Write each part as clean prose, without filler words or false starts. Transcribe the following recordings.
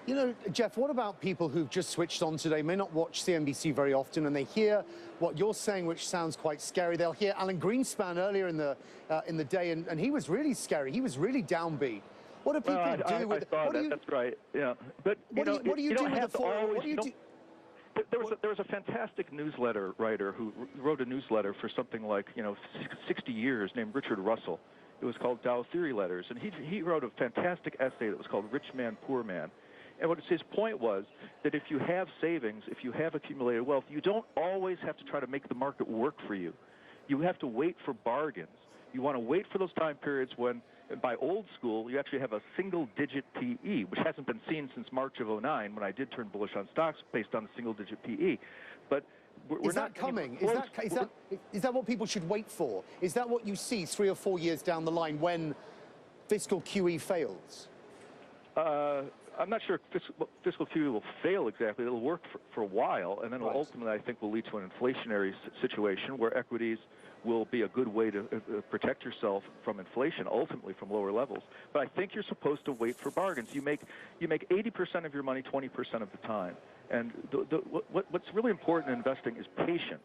You know, Jeff, what about people who've just switched on today, may not watch CNBC very often, and they hear what you're saying, which sounds quite scary. They'll hear Alan Greenspan earlier in the day, and he was really scary. He was really downbeat. What do people do with? I saw that. That's right. Yeah, but what do you do with the foil? What do you do? There was a fantastic newsletter writer who wrote a newsletter for something like 60 years named Richard Russell. It was called Dow Theory Letters, and he wrote a fantastic essay that was called Rich Man, Poor Man. And what his point was that if you have savings, if you have accumulated wealth, you don't always have to try to make the market work for you. You have to wait for bargains. You want to wait for those time periods when, by old school, you actually have a single-digit PE, which hasn't been seen since March of '09 when I did turn bullish on stocks based on the single-digit PE. But we're is that coming? Is that what people should wait for? Is that what you see 3 or 4 years down the line when fiscal QE fails? I'm not sure if fiscal QE will fail exactly. It'll work for a while, and then it'll ultimately, I think, will lead to an inflationary situation where equities will be a good way to protect yourself from inflation, ultimately from lower levels. But I think you're supposed to wait for bargains. You make 80% of your money 20% of the time. And what's really important in investing is patience.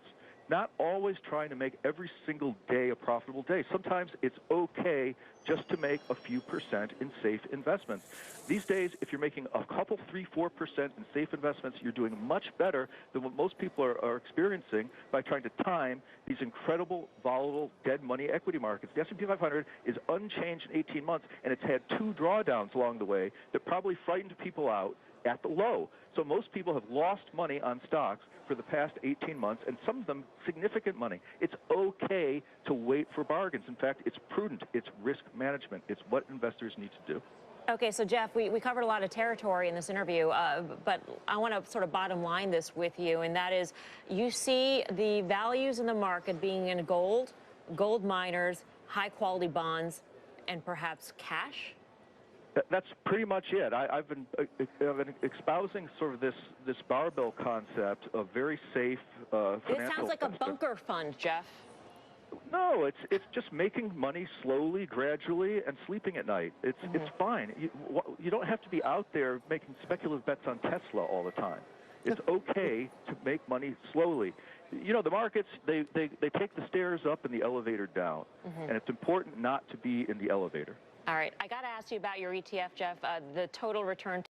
Not always trying to make every single day a profitable day. Sometimes it's okay just to make a few percent in safe investments. These days, if you're making a couple, 3-4% in safe investments, you're doing much better than what most people are experiencing by trying to time these incredible, volatile, dead money equity markets. The S&P 500 is unchanged in 18 months, and it's had 2 drawdowns along the way that probably frightened people out at the low. So most people have lost money on stocks for the past 18 months, and some of them significant money. It's okay to wait for bargains. In fact, it's prudent. It's risk management. It's what investors need to do. Okay, so Jeff, we covered a lot of territory in this interview, but I want to sort of bottom line this with you, and that is you see the values in the market being in gold, gold miners, high-quality bonds, and perhaps cash? That's pretty much it. I've been espousing sort of this barbell concept of very safe financial. It sounds like a bunker fund, Jeff. No, it's just making money slowly, gradually, and sleeping at night. It's fine. You don't have to be out there making speculative bets on Tesla all the time. It's okay to make money slowly. You know, the markets, they take the stairs up and the elevator down, and it's important not to be in the elevator. All right, I got to ask you about your ETF, Jeff. The total return